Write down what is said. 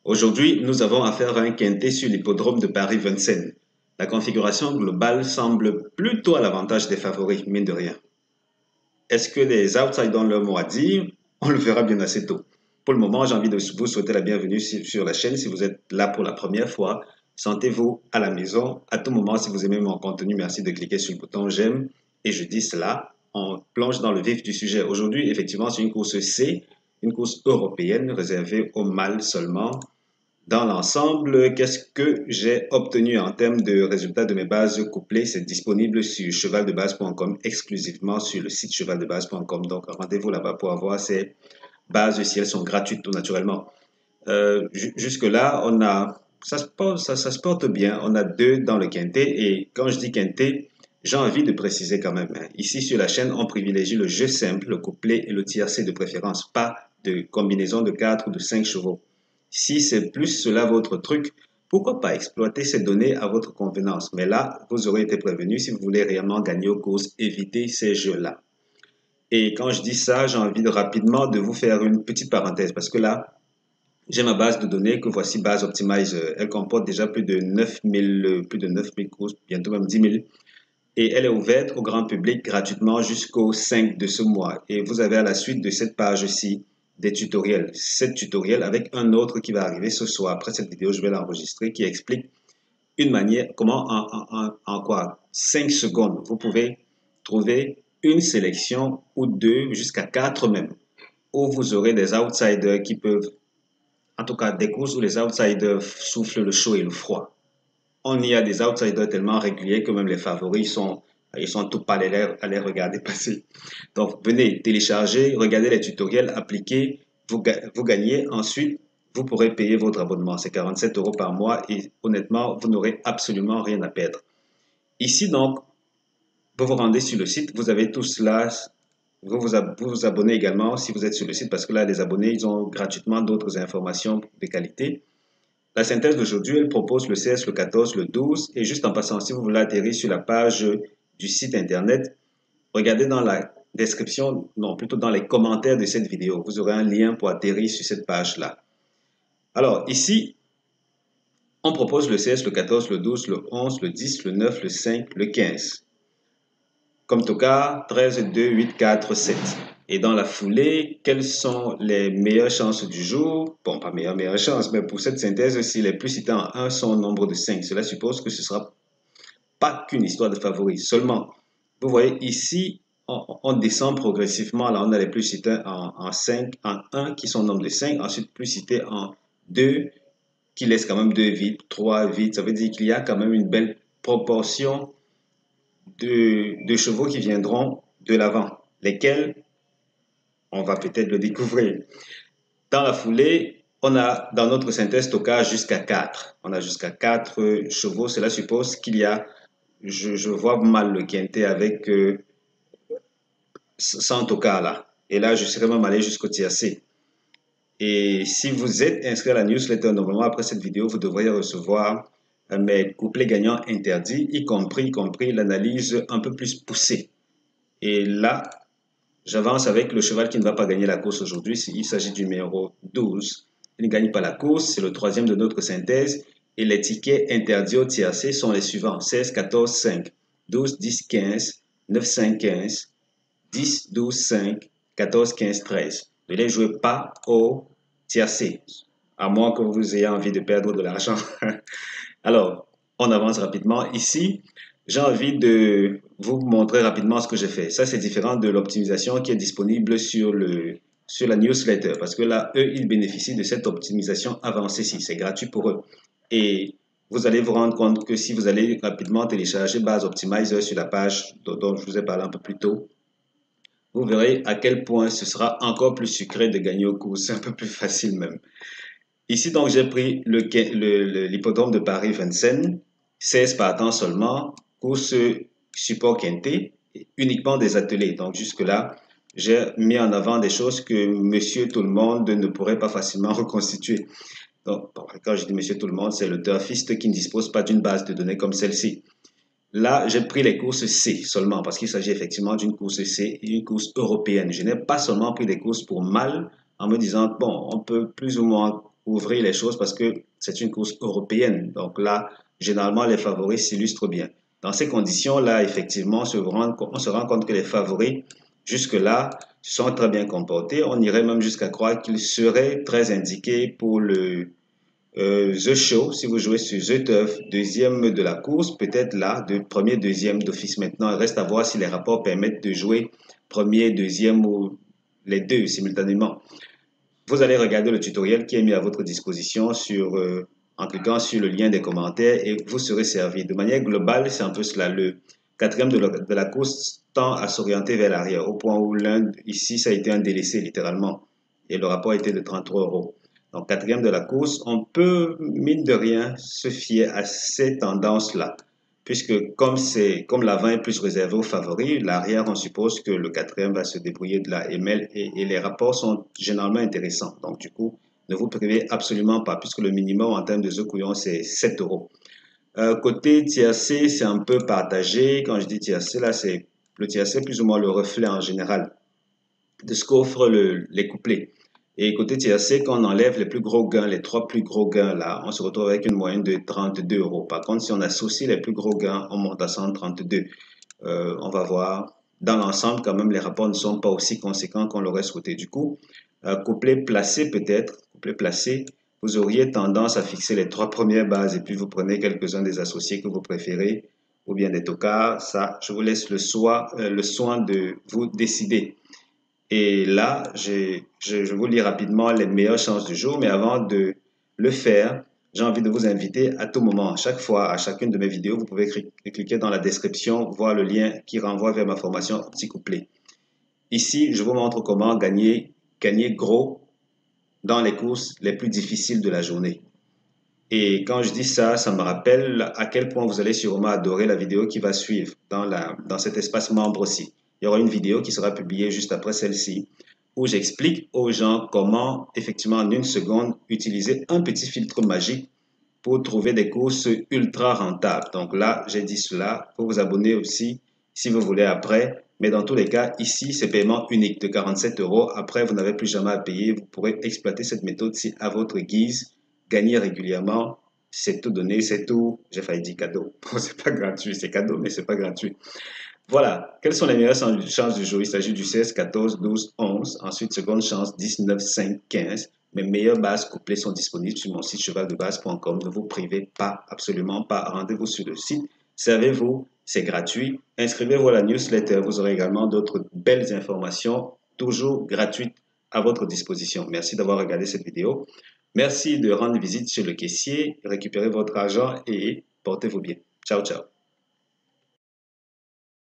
Aujourd'hui, nous avons affaire à un quintet sur l'hippodrome de Paris-Vincennes. La configuration globale semble plutôt à l'avantage des favoris, mine de rien. Est-ce que les outsiders ont leur mot à dire? On le verra bien assez tôt. Pour le moment, j'ai envie de vous souhaiter la bienvenue sur la chaîne. Si vous êtes là pour la première fois, sentez-vous à la maison. À tout moment, si vous aimez mon contenu, merci de cliquer sur le bouton j'aime. Et je dis cela, on plonge dans le vif du sujet. Aujourd'hui, effectivement, c'est une course C, une course européenne réservée aux mâles seulement. Dans l'ensemble, qu'est-ce que j'ai obtenu en termes de résultats de mes bases couplées? C'est disponible sur chevaldebase.com, exclusivement sur le site chevaldebase.com. Donc, rendez-vous là-bas pour avoir ces bases si elles sont gratuites tout naturellement. Jusque-là, ça se porte bien. On a deux dans le quintet. Et quand je dis quintet, j'ai envie de préciser quand même. Ici, sur la chaîne, on privilégie le jeu simple, le couplet et le tiercé de préférence, pas de combinaison de 4 ou de 5 chevaux. Si c'est plus cela votre truc, pourquoi pas exploiter ces données à votre convenance. Mais là, vous aurez été prévenu, si vous voulez réellement gagner aux courses, évitez ces jeux-là. Et quand je dis ça, j'ai envie de rapidement de vous faire une petite parenthèse parce que là, j'ai ma base de données que voici, Base Optimize. Elle comporte déjà plus de 9000 courses, bientôt même 10 000. Et elle est ouverte au grand public gratuitement jusqu'au 5 de ce mois. Et vous avez à la suite de cette page-ci des tutoriels. 7 tutoriels avec un autre qui va arriver ce soir. Après cette vidéo, je vais l'enregistrer, qui explique une manière, comment en quoi 5 secondes, vous pouvez trouver une sélection ou deux, jusqu'à 4 même, où vous aurez des outsiders qui peuvent, en tout cas des courses où les outsiders soufflent le chaud et le froid. On y a des outsiders tellement réguliers que même les favoris ils sont tout pâles à les regarder passer. Donc, venez télécharger, regardez les tutoriels, appliquez, vous gagnez. Ensuite, vous pourrez payer votre abonnement. C'est 47 € par mois et honnêtement, vous n'aurez absolument rien à perdre. Ici, donc, vous vous rendez sur le site, vous avez tout cela. Vous abonnez également si vous êtes sur le site parce que là, les abonnés, ils ont gratuitement d'autres informations de qualité. La synthèse d'aujourd'hui, elle propose le 16, le 14, le 12. Et juste en passant, si vous voulez atterrir sur la page du site internet, regardez dans la description, non, plutôt dans les commentaires de cette vidéo. Vous aurez un lien pour atterrir sur cette page-là. Alors, ici, on propose le 16, le 14, le 12, le 11, le 10, le 9, le 5, le 15. Comme Toka, 13, 2, 8, 4, 7. Et dans la foulée, quelles sont les meilleures chances du jour? Bon, pas meilleures chances, mais pour cette synthèse, si les plus cités en 1 sont au nombre de 5, cela suppose que ce ne sera pas qu'une histoire de favoris. Seulement, vous voyez ici, on descend progressivement. Là, on a les plus cités en 5, en 1 qui sont au nombre de 5, ensuite plus cités en 2 qui laissent quand même 2 vides, 3 vides. Ça veut dire qu'il y a quand même une belle proportion de chevaux qui viendront de l'avant, lesquels on va peut-être le découvrir. Dans la foulée, on a dans notre synthèse stockage jusqu'à 4. On a jusqu'à 4 chevaux. Cela suppose qu'il y a, je vois mal le quintet avec 100 tocars là. Et là, je serais même allé jusqu'au tiercé. Et si vous êtes inscrit à la newsletter, normalement après cette vidéo, vous devriez recevoir mes couplets gagnants interdits, y compris l'analyse un peu plus poussée. Et là, j'avance avec le cheval qui ne va pas gagner la course aujourd'hui. Il s'agit du numéro 12. Il ne gagne pas la course. C'est le troisième de notre synthèse. Et les tickets interdits au tiercé sont les suivants. 16, 14, 5, 12, 10, 15, 9, 5, 15, 10, 12, 5, 14, 15, 13. Ne les jouez pas au tiercé, à moins que vous ayez envie de perdre de l'argent. Alors, on avance rapidement. Ici, j'ai envie de vous montrer rapidement ce que j'ai fait. Ça, c'est différent de l'optimisation qui est disponible sur la newsletter. Parce que là, eux, ils bénéficient de cette optimisation avancée-ci. C'est gratuit pour eux. Et vous allez vous rendre compte que si vous allez rapidement télécharger Base Optimizer sur la page dont je vous ai parlé un peu plus tôt, vous verrez à quel point ce sera encore plus sucré de gagner au cours. C'est un peu plus facile même. Ici, donc, j'ai pris l'hippodrome de Paris-Vincennes, 16 partants seulement, course support quintet, uniquement des attelés. Donc, jusque-là, j'ai mis en avant des choses que monsieur tout le monde ne pourrait pas facilement reconstituer. Donc, quand je dis monsieur tout le monde, c'est le turfiste qui ne dispose pas d'une base de données comme celle-ci. Là, j'ai pris les courses C seulement parce qu'il s'agit effectivement d'une course C, une course européenne. Je n'ai pas seulement pris des courses pour mâles en me disant, bon, on peut plus ou moins ouvrir les choses parce que c'est une course européenne. Donc là, généralement, les favoris s'illustrent bien. Dans ces conditions-là, effectivement, on se rend compte que les favoris, jusque-là, se sont très bien comportés. On irait même jusqu'à croire qu'ils seraient très indiqués pour le The Show. Si vous jouez sur The Turf, deuxième de la course, peut-être là, premier, deuxième d'office maintenant. Il reste à voir si les rapports permettent de jouer premier, deuxième ou les deux simultanément. Vous allez regarder le tutoriel qui est mis à votre disposition en cliquant sur le lien des commentaires et vous serez servi. De manière globale, c'est un peu cela. Le quatrième de la course tend à s'orienter vers l'arrière, au point où ici, ça a été un délaissé littéralement. Et le rapport était de 33 euros. Donc, quatrième de la course, on peut, mine de rien, se fier à ces tendances-là. Puisque comme l'avant est plus réservé aux favoris, l'arrière, on suppose que le quatrième va se débrouiller de la ML et les rapports sont généralement intéressants. Donc, du coup, ne vous privez absolument pas, puisque le minimum en termes de The Couillon, c'est 7 euros. Côté tiercé, c'est un peu partagé. Quand je dis tiercé, là, c'est le tiercé plus ou moins le reflet en général de ce qu'offrent les couplets. Et côté tiercé, quand on enlève les plus gros gains, les trois plus gros gains là, on se retrouve avec une moyenne de 32 euros. Par contre, si on associe les plus gros gains, on monte à 132. On va voir. Dans l'ensemble, quand même, les rapports ne sont pas aussi conséquents qu'on l'aurait souhaité. Du coup, couplet placé peut-être, couplet placé, vous auriez tendance à fixer les trois premières bases et puis vous prenez quelques-uns des associés que vous préférez ou bien des tocards. Ça, je vous laisse le soin de vous décider. Et là, je vous lis rapidement les meilleures chances du jour, mais avant de le faire, j'ai envie de vous inviter à tout moment, à chaque fois, à chacune de mes vidéos, vous pouvez cliquer dans la description, voir le lien qui renvoie vers ma formation Petit Couplet. Ici, je vous montre comment gagner gros dans les courses les plus difficiles de la journée. Et quand je dis ça, ça me rappelle à quel point vous allez sûrement adorer la vidéo qui va suivre dans cet espace membre aussi. Il y aura une vidéo qui sera publiée juste après celle-ci où j'explique aux gens comment, effectivement, en une seconde, utiliser un petit filtre magique pour trouver des courses ultra rentables. Donc là, j'ai dit cela. Vous vous abonner aussi si vous voulez après. Mais dans tous les cas, ici, c'est paiement unique de 47 euros. Après, vous n'avez plus jamais à payer. Vous pourrez exploiter cette méthode-ci à votre guise, gagner régulièrement. C'est tout donné, c'est tout. J'ai failli dire cadeau. Bon, c'est pas gratuit, c'est cadeau, mais c'est pas gratuit. Voilà. Quelles sont les meilleures chances du jour? Il s'agit du 16, 14, 12, 11. Ensuite, seconde chance, 19, 5, 15. Mes meilleures bases couplées sont disponibles sur mon site chevaldebase.com. Ne vous privez pas, absolument pas. Rendez-vous sur le site. Servez-vous, c'est gratuit. Inscrivez-vous à la newsletter. Vous aurez également d'autres belles informations, toujours gratuites à votre disposition. Merci d'avoir regardé cette vidéo. Merci de rendre visite chez le caissier. Récupérez votre argent et portez-vous bien. Ciao, ciao.